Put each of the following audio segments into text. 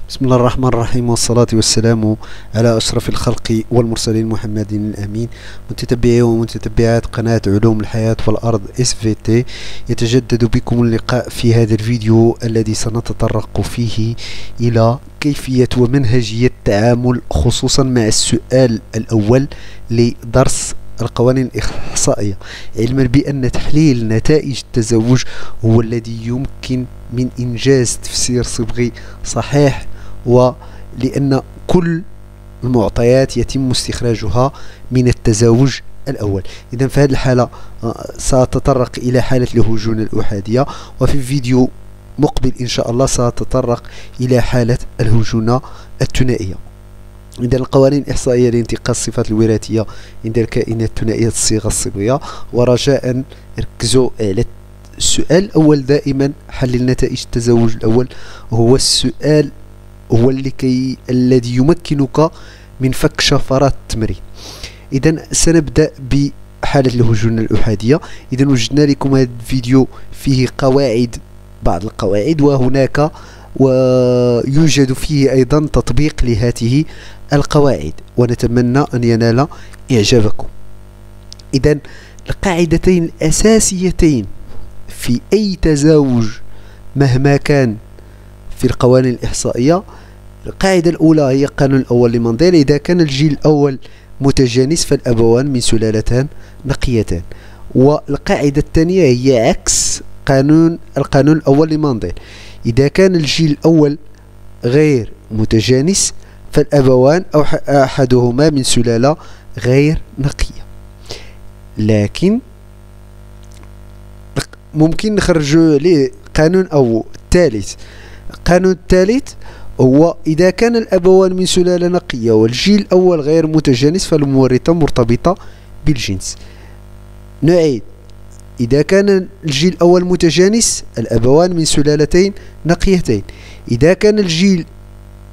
بسم الله الرحمن الرحيم، والصلاة والسلام على أشرف الخلق والمرسلين محمد الأمين. متتبعي ومتتبعات قناة علوم الحياة والأرض SVT، يتجدد بكم اللقاء في هذا الفيديو الذي سنتطرق فيه إلى كيفية ومنهجية التعامل خصوصا مع السؤال الأول لدرس القوانين الإحصائية، علما بأن تحليل نتائج التزاوج هو الذي يمكن من إنجاز تفسير صبغي صحيح، ولأن كل المعطيات يتم استخراجها من التزاوج الأول. إذا في هذه الحالة سأتطرق إلى حالة الهجون الأحادية، وفي الفيديو مقبل إن شاء الله سأتطرق إلى حالة الهجونة الثنائية. إذا القوانين الإحصائية لانتقاء الصفات الوراثية عند الكائنات الثنائية الصيغة الصبغية. ورجاء ركزوا على السؤال الأول دائما، حل نتائج التزاوج الأول هو السؤال هو الذي يمكنك من فك شفرات التمرين. إذا سنبدأ بحالة الهجون الأحادية. إذا وجدنا لكم هذا الفيديو فيه بعض القواعد، وهناك ويوجد فيه أيضا تطبيق لهذه القواعد، ونتمنى أن ينال إعجابكم. إذا القاعدتين الأساسيتين في أي تزاوج مهما كان في القوانين الإحصائية، القاعدة الأولى هي القانون الأول لمنديل: إذا كان الجيل الأول متجانس فالأبوان من سلالتان نقيتان. والقاعدة الثانية هي عكس القانون الأول لمنديل: إذا كان الجيل الأول غير متجانس فالأبوان أو أحدهما من سلالة غير نقية. لكن ممكن نخرج ليه قانون أو الثالث. القانون الثالث هو: إذا كان الأبوان من سلالة نقية والجيل الأول غير متجانس فالمورثة مرتبطة بالجنس. نعيد: إذا كان الجيل الأول متجانس الأبوان من سلالتين نقيتين. إذا كان الجيل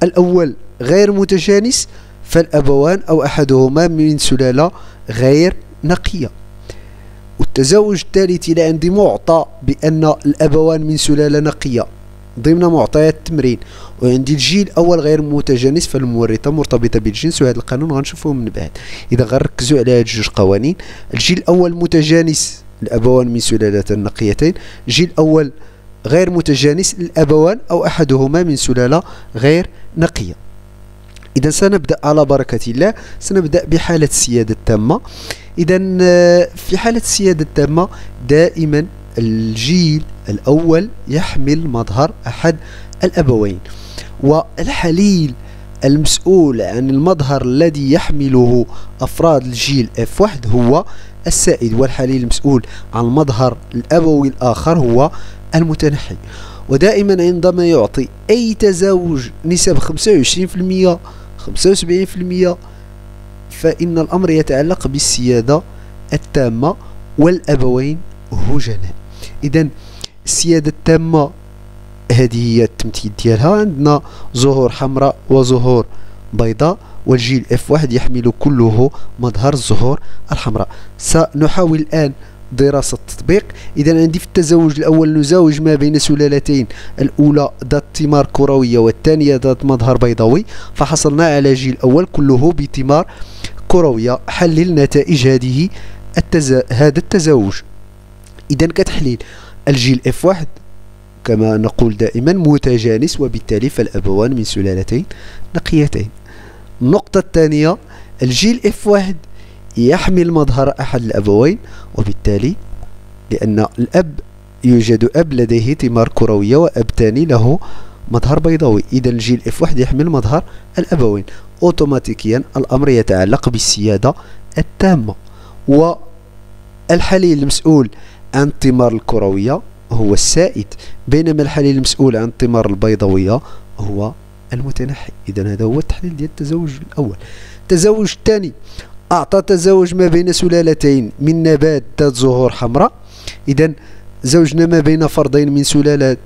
الأول غير متجانس فالأبوان أو أحدهما من سلالة غير نقية. والتزاوج الثالث: إلى عندي معطى بأن الأبوان من سلالة نقية ضمن معطيات التمرين، وعندي الجيل الأول غير متجانس فالمورثة مرتبطة بالجنس. وهذا القانون غنشوفوه من بعد. إذا غنركزوا على هاد جوج قوانين: الجيل الأول متجانس الأبوان من سلالتين نقيتين، الجيل الأول غير متجانس الأبوان أو أحدهما من سلالة غير نقية. إذا سنبدأ على بركة الله، سنبدأ بحالة السيادة التامة. إذا في حالة السيادة التامة دائما الجيل الأول يحمل مظهر أحد الأبوين، والحليل المسؤول عن المظهر الذي يحمله أفراد الجيل F1 هو السائد، والحليل المسؤول عن المظهر الأبوي الآخر هو المتنحي. ودائما عندما يعطي أي تزاوج نسب 25% 75%، فإن الأمر يتعلق بالسيادة التامة والأبوين هجناء. إذا السيادة التامة هذه هي التمثيل ديالها: عندنا زهور حمراء وزهور بيضاء، والجيل F1 يحمل كله مظهر الزهور الحمراء. سنحاول الآن دراسة التطبيق. إذا عندي في التزاوج الأول نزاوج ما بين سلالتين، الأولى ذات ثمار كروية والثانية ذات مظهر بيضاوي، فحصلنا على جيل الأول كله بثمار كروية. حلل نتائج هذا التزاوج. إذا كتحليل: الجيل F1 كما نقول دائما متجانس، وبالتالي فالأبوان من سلالتين نقيتين. النقطة الثانية: الجيل F1 يحمل مظهر أحد الأبوين، وبالتالي لأن يوجد أب لديه ثمار كروية وأب ثاني له مظهر بيضاوي، إذا الجيل F1 يحمل مظهر الأبوين. أوتوماتيكيا الأمر يتعلق بالسيادة التامة. والحليل المسؤول عن الثمار الكروية هو السائد، بينما الحليل المسؤول عن الثمار البيضاوية هو المتنحي. إذا هذا هو التحليل ديال التزاوج الأول. التزاوج الثاني أعطى تزاوج ما بين سلالتين من نبات ذات زهور حمراء. إذا زوجنا ما بين فردين من سلالة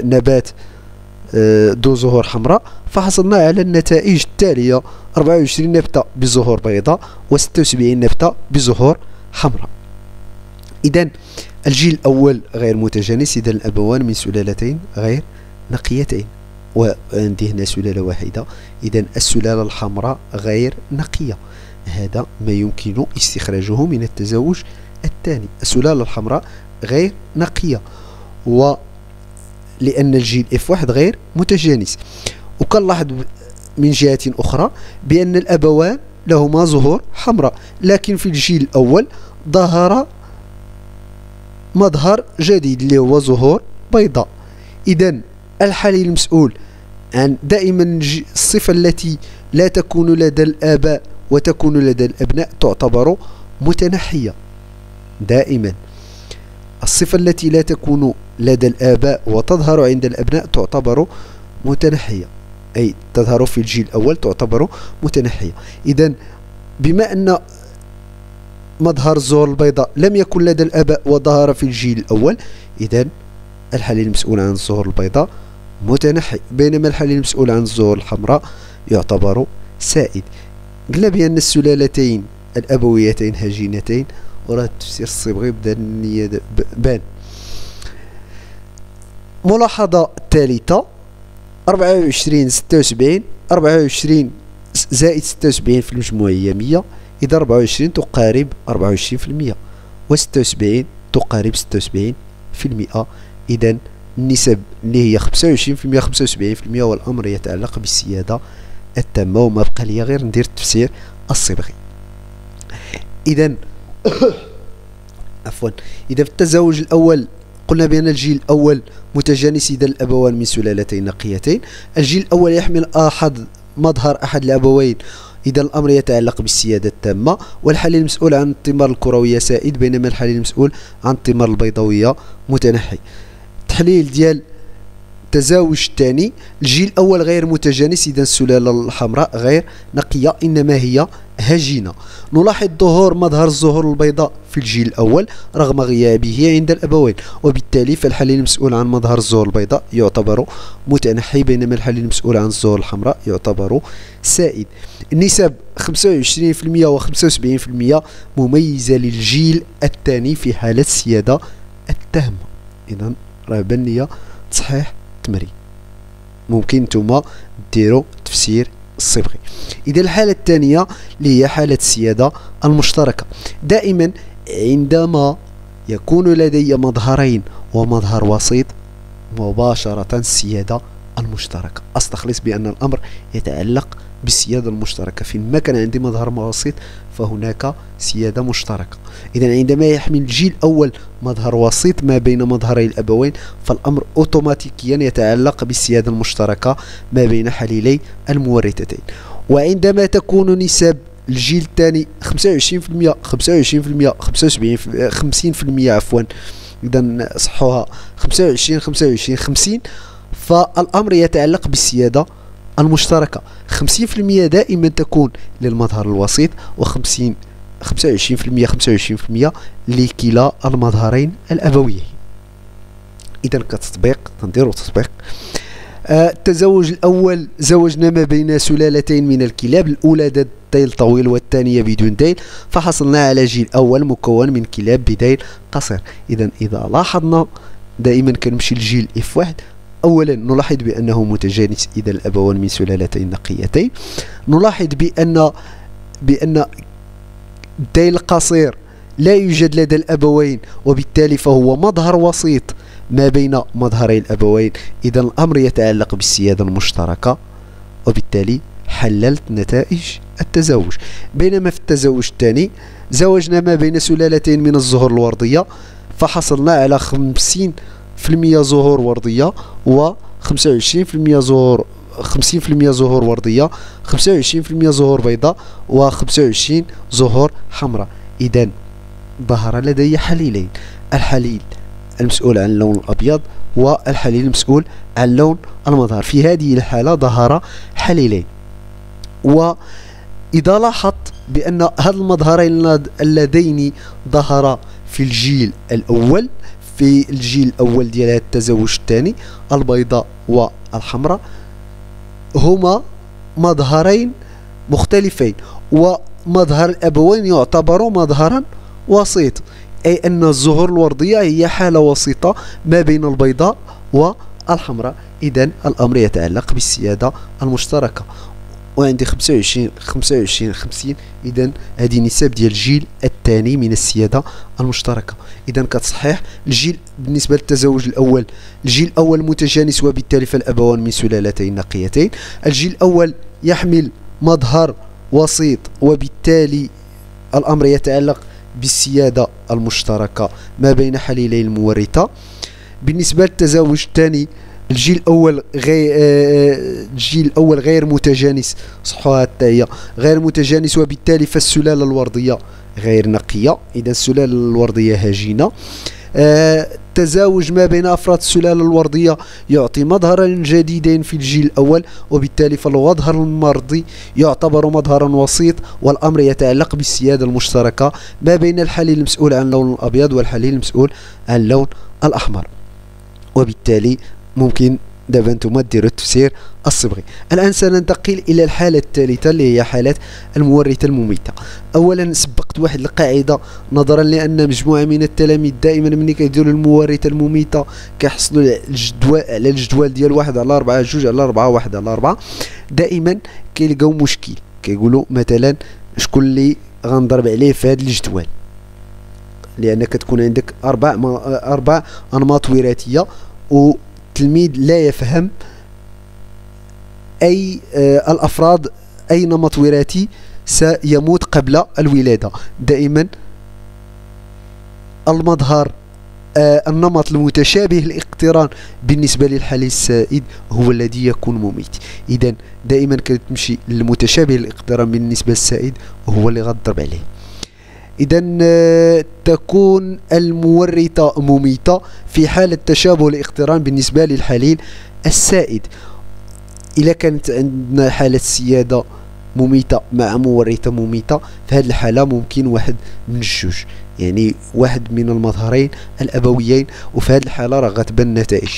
نبات ذو زهور حمراء، فحصلنا على النتائج التالية: 24 نبتة بزهور بيضاء و76 نبتة بزهور حمراء. إذا الجيل الأول غير متجانس، إذا الأبوان من سلالتين غير نقيتين. وعندي هنا سلالة واحدة، إذا السلالة الحمراء غير نقية. هذا ما يمكن استخراجه من التزاوج الثاني. السلالة الحمراء غير نقية، ولأن الجيل F1 غير متجانس. وكنلاحظ من جهة أخرى بأن الأبوان لهما زهور حمراء، لكن في الجيل الأول ظهر مظهر جديد اللي هو زهور بيضاء. إذا الحليل المسؤول عن دائما الصفة التي لا تكون لدى الآباء وتكون لدى الأبناء تعتبر متنحية. دائما الصفة التي لا تكون لدى الآباء وتظهر عند الأبناء تعتبر متنحية، أي تظهر في الجيل الأول تعتبر متنحية. إذا بما أن مظهر الزهور البيضاء لم يكن لدى الآباء وظهر في الجيل الأول، إذا الحليل المسؤول عن الزهور البيضاء متنحي، بينما الحليل المسؤول عن الزهور الحمراء يعتبر سائد. قلنا بأن السلالتين الأبويتين هجينتين، وراه التفسير الصبغي بدا النية بان. ملاحظة الثالثة: 24 76 24 زائد 76 في المجموعية 100، إذا 24 تقارب 24% و76 تقارب 76%. إذا النسب اللي هي 25% 75%، والأمر يتعلق بالسيادة التامة. وما بقى لي غير ندير التفسير الصبغي. إذا عفوا، إذا في التزاوج الأول قلنا بأن الجيل الأول متجانس إذا الأبوان من سلالتين نقيتين. الجيل الأول يحمل مظهر أحد الأبوين إذا الأمر يتعلق بالسيادة التامة، والحليل المسؤول عن الثمار الكروية سائد، بينما الحليل المسؤول عن الثمار البيضاوية متنحي. التحليل ديال التزاوج الثاني: الجيل الأول غير متجانس إذا السلالة الحمراء غير نقية، إنما هي هجينة. نلاحظ ظهور مظهر الزهور البيضاء في الجيل الأول رغم غيابه عند الأبوين، وبالتالي فالحليل المسؤول عن مظهر الزهور البيضاء يعتبر متنحي، بينما الحليل المسؤول عن الزهور الحمراء يعتبر سائد. النسب 25% و 75% مميزة للجيل الثاني في حالة السيادة التامة. إذا راه بان ليا تصحيح التمرين، ممكن نتوما ديروا تفسير الصبغي. إذا الحالة الثانية اللي هي حالة السيادة المشتركة: دائما عندما يكون لدي مظهرين ومظهر وسيط مباشرة السيادة المشتركة. أستخلص بأن الأمر يتعلق بالسيادة المشتركة، فيما كان عندي مظهر وسيط فهناك سيادة مشتركة. إذا عندما يحمل الجيل الأول مظهر وسيط ما بين مظهري الأبوين فالأمر أوتوماتيكيا يتعلق بالسيادة المشتركة ما بين حليلي المورثتين. وعندما تكون نسب الجيل الثاني 25% 25% 75 50% عفوا، إذا صحوها 25 25 50، فالأمر يتعلق بالسيادة المشتركة. 50% دائما تكون للمظهر الوسيط، و50 25% 25% لكلا المظهرين الأبويين. إذا كتطبيق تنديرو تطبيق. التزاوج الأول زوجنا ما بين سلالتين من الكلاب، الأولى ذات ديل طويل والثانية بدون ديل، فحصلنا على جيل أول مكون من كلاب بديل قصير. إذا لاحظنا دائما كنمشي للجيل F1. أولا نلاحظ بأنه متجانس إذا الأبوان من سلالتين نقيتين. نلاحظ بأن الديل القصير لا يوجد لدى الأبوين، وبالتالي فهو مظهر وسيط ما بين مظهري الأبوين، إذا الأمر يتعلق بالسيادة المشتركة، وبالتالي حللت نتائج التزاوج. بينما في التزاوج الثاني زوجنا ما بين سلالتين من الزهور الوردية، فحصلنا على 50% زهور وردية و 25% زهور 50% زهور وردية، 25% زهور بيضاء، و 25 زهور حمراء. إذا ظهر لدي حليلين: الحليل المسؤول عن اللون الأبيض والحليل المسؤول عن لون المظهر. في هذه الحالة ظهر حليلين. وإذا لاحظت بأن هذا المظهرين اللذين ظهر في الجيل الأول، في الجيل الأول ديال هذا التزاوج الثاني، البيضاء والحمراء، هما مظهرين مختلفين، ومظهر الأبوين يعتبر مظهرا وسيط، أي أن الزهور الوردية هي حالة وسيطة ما بين البيضاء والحمراء. إذا الأمر يتعلق بالسيادة المشتركة. وعندي 25 25 50، إذا هذه نسب ديال الجيل الثاني من السيادة المشتركة. إذا كتصحيح الجيل بالنسبة للتزاوج الأول، الجيل الأول متجانس وبالتالي فالأبوان من سلالتين نقيتين. الجيل الأول يحمل مظهر وسيط وبالتالي الأمر يتعلق بالسيادة المشتركة ما بين حليلين المورثة. بالنسبة للتزاوج الثاني الجيل الأول غير متجانس، صحوها حتى هي غير متجانس وبالتالي فالسلالة الوردية غير نقية، إذا السلالة الوردية هجينة. التزاوج ما بين أفراد السلالة الوردية يعطي مظهرا جديدين في الجيل الأول، وبالتالي فالمظهر المرضي يعتبر مظهرا وسيط، والأمر يتعلق بالسيادة المشتركة ما بين الحليل المسؤول عن اللون الأبيض والحليل المسؤول عن اللون الأحمر. وبالتالي ممكن دابا انتم ديروا التفسير الصبغي. الآن سننتقل إلى الحالة الثالثة اللي هي حالة المورثة المميتة. أولا سبقت واحد القاعدة نظرا لأن مجموعة من التلاميذ دائما ملي كيديروا المورثة المميتة كيحصلوا على الجدول ديال 1/4 2/4 1/4، دائما كيلقاو مشكل، كيقولوا مثلا شكون اللي غنضرب عليه في هذا الجدول، لأن كتكون عندك أربع أنماط وراثية والتلميذ لا يفهم أي الأفراد أي نمط وراثي سيموت قبل الولادة. دائما المظهر النمط المتشابه الاقتران بالنسبة للحليل السائد هو الذي يكون مميت. إذا دائما كتمشي للمتشابه الاقتران بالنسبة للسائد وهو اللي غتضرب عليه. إذا تكون المورثة مميتة في حالة تشابه الاقتران بالنسبة للحليل السائد. إذا كانت عندنا حالة سيادة مميتة مع مورثة مميتة، في هذه الحالة ممكن واحد من الجوج، يعني واحد من المظهرين الأبويين، وفي هذه الحالة راه غتبان النتائج.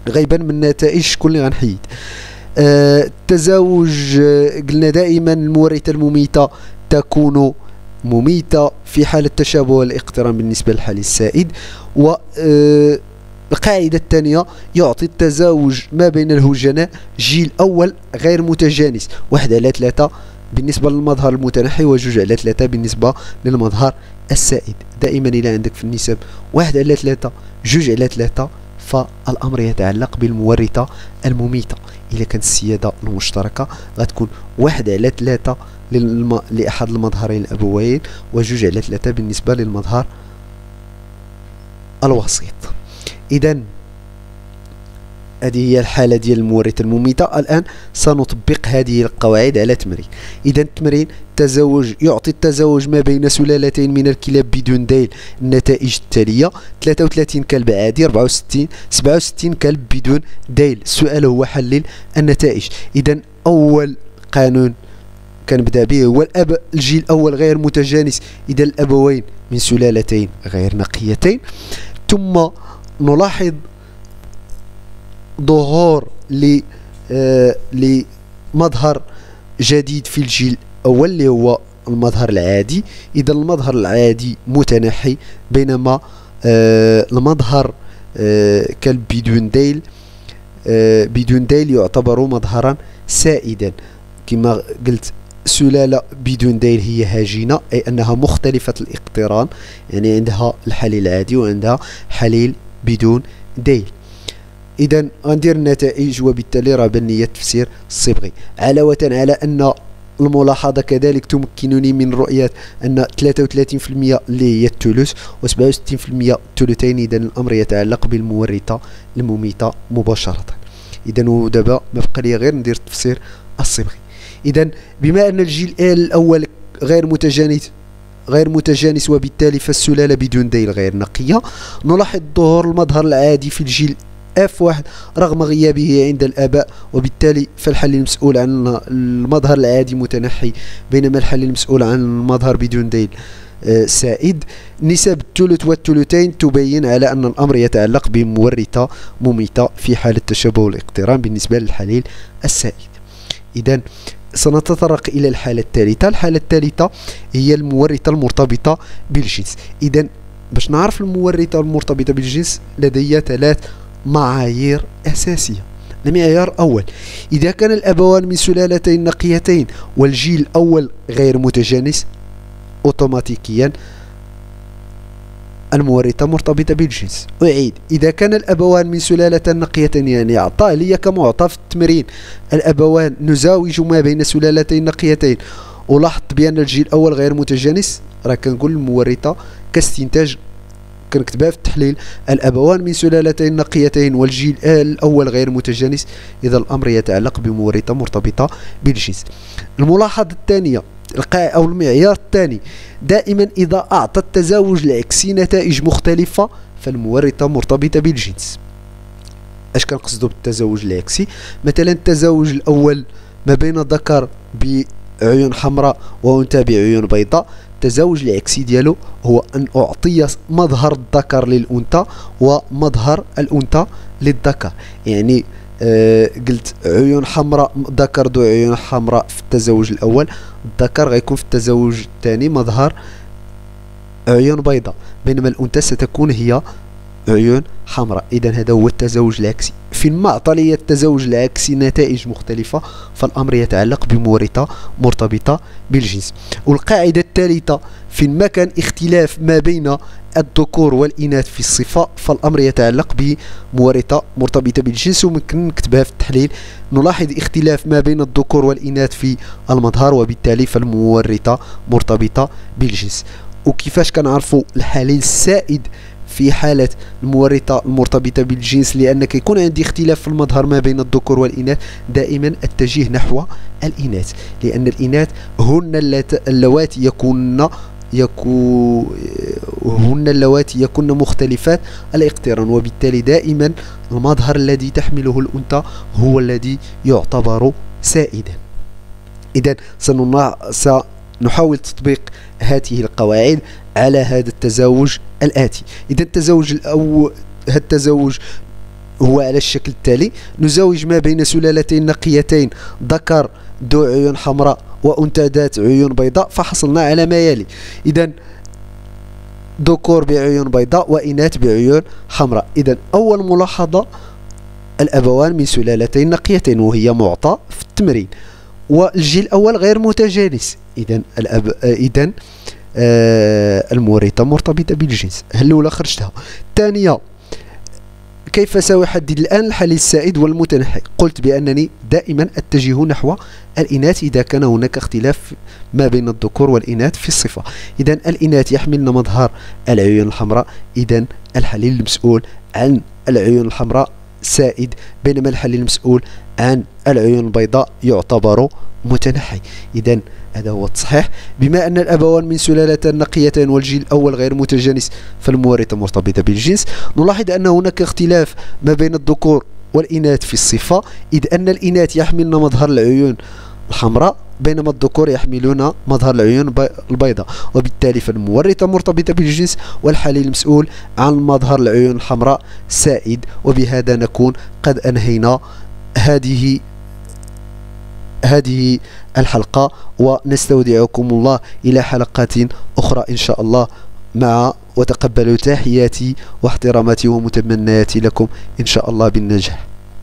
غيبان من النتائج شكون اللي غنحيد. التزاوج قلنا دائما المورثة المميتة تكون مميتة في حالة تشابه الاقتران بالنسبة للحليل السائد. القاعدة الثانية يعطي التزاوج ما بين الهجناء جيل أول غير متجانس 1/3 بالنسبة للمظهر المتنحي و2/3 بالنسبة للمظهر السائد. دائما إلى عندك في النسب 1/3 2/3 فالأمر يتعلق بالمورثة المميتة. إذا كانت السيادة المشتركة غتكون 1/3 لأحد المظهرين الأبويين و2/3 بالنسبة للمظهر الوسيط. إذا هذه هي الحالة ديال المورثة المميتة. الآن سنطبق هذه القواعد على تمرين. إذا التمرين تزاوج يعطي التزاوج ما بين سلالتين من الكلاب بدون ديل النتائج التالية: 33 كلب عادي، 67 كلب بدون ديل. السؤال هو حلل النتائج. إذا أول قانون كنبدا به هو الجيل الأول غير متجانس، إذا الأبوين من سلالتين غير نقيتين. ثم نلاحظ ظهور لمظهر جديد في الجيل الأول اللي هو المظهر العادي. إذا المظهر العادي متنحي، بينما المظهر كلب بدون ديل يعتبر مظهرا سائدا. كما قلت سلالة بدون ديل هي هجينة، أي أنها مختلفة الاقتران، يعني عندها الحليل العادي وعندها حليل بدون ديل. إذا غندير النتائج وبالتالي راه بان ليا التفسير الصبغي. علاوة على أن الملاحظة كذلك تمكنني من رؤية أن 33% اللي هي الثلث و67% الثلثين. إذا الأمر يتعلق بالمورثة المميتة مباشرة. إذا ودابا ما بقى لي غير ندير التفسير الصبغي. إذا بما أن الجيل الأول غير متجانس وبالتالي فالسلالة بدون ديل غير نقية، نلاحظ ظهور المظهر العادي في الجيل F1 رغم غيابه عند الآباء، وبالتالي فالحليل المسؤول عن المظهر العادي متنحي، بينما الحليل المسؤول عن المظهر بدون ديل سائد. نسب الثلث والثلثين تبين على أن الأمر يتعلق بمورثة مميتة في حالة تشابه الاقتران بالنسبة للحليل السائد. إذا سنتطرق إلى الحالة الثالثة. الحالة الثالثة هي المورثة المرتبطة بالجنس. إذا باش نعرف المورثة المرتبطة بالجنس لدي 3 معايير أساسية. المعيار أول: إذا كان الأبوان من سلالتين نقيتين والجيل الأول غير متجانس، أوتوماتيكيا المورثة مرتبطة بالجنس. أعيد: إذا كان الأبوان من سلالة نقيتين، يعني أعطاه لي كمعطى في التمرين الأبوان نزاوج ما بين سلالتين نقيتين ولاحظت بأن الجيل الأول غير متجانس، راه كنقول المورثة كاستنتاج كنكتبها في التحليل: الأبوان من سلالتين نقيتين والجيل الأول غير متجانس، إذا الأمر يتعلق بمورثة مرتبطة بالجنس. الملاحظة الثانية أو المعيار الثاني: دائما إذا أعطى التزاوج العكسي نتائج مختلفة فالمورثة مرتبطة بالجنس. اش كنقصدو بالتزاوج العكسي؟ مثلا التزاوج الأول ما بين ذكر بعيون حمراء وأنثى بعيون بيضاء، التزاوج العكسي ديالو هو أن أعطي مظهر الذكر للأنثى ومظهر الأنثى للذكر. يعني قلت عيون حمراء ذكر ذو عيون حمراء في التزاوج الأول، الذكر غيكون في التزاوج الثاني مظهر عيون بيضاء، بينما الأنثى ستكون هي عيون حمراء. إذا هذا هو التزاوج العكسي. فيما أعطى لي التزاوج العكسي نتائج مختلفة فالأمر يتعلق بمورثة مرتبطة بالجنس. والقاعدة الثالثة: فيما كان اختلاف ما بين الذكور والإناث في الصفة فالأمر يتعلق بمورثة مرتبطة بالجنس. وممكن نكتبها في التحليل: نلاحظ اختلاف ما بين الذكور والإناث في المظهر وبالتالي فالمورثة مرتبطة بالجنس. وكيفاش كنعرفوا الحليل السائد في حالة المورثة المرتبطة بالجنس؟ لأن كيكون عندي اختلاف في المظهر ما بين الذكور والإناث، دائما اتجه نحو الإناث، لأن الإناث هن اللواتي يكون مختلفات الاقتران، وبالتالي دائما المظهر الذي تحمله الأنثى هو الذي يعتبر سائدا. إذا سنحاول تطبيق هذه القواعد على هذا التزاوج الآتي. إذا التزاوج هو على الشكل التالي: نزاوج ما بين سلالتين نقيتين ذكر ذو عيون حمراء وأنثى ذات عيون بيضاء، فحصلنا على ما يلي. إذا ذكور بعيون بيضاء وإناث بعيون حمراء. إذا أول ملاحظة: الأبوان من سلالتين نقيتين، وهي معطى في التمرين، والجيل الأول غير متجانس، إذا المورثة مرتبطة بالجنس. الأولى خرجتها. الثانية: كيف سأحدد الآن الحليل السائد والمتنحي؟ قلت بأنني دائما أتجه نحو الإناث إذا كان هناك اختلاف ما بين الذكور والإناث في الصفة. إذا الإناث يحملن مظهر العيون الحمراء، إذا الحليل المسؤول عن العيون الحمراء سائد، بينما الحليل المسؤول عن العيون البيضاء يعتبر متنحي. إذا هذا هو التصحيح: بما أن الأبوان من سلالتين نقيتين والجيل الأول غير متجانس فالمورثة مرتبطة بالجنس. نلاحظ أن هناك اختلاف ما بين الذكور والإناث في الصفة، إذ أن الإناث يحملن مظهر العيون الحمراء بينما الذكور يحملون مظهر العيون البيضاء، وبالتالي فالمورثة مرتبطة بالجنس والحليل المسؤول عن مظهر العيون الحمراء سائد. وبهذا نكون قد أنهينا هذه الحلقة، ونستودعكم الله إلى حلقات أخرى إن شاء الله، وتقبلوا تحياتي واحتراماتي ومتمنياتي لكم إن شاء الله بالنجاح.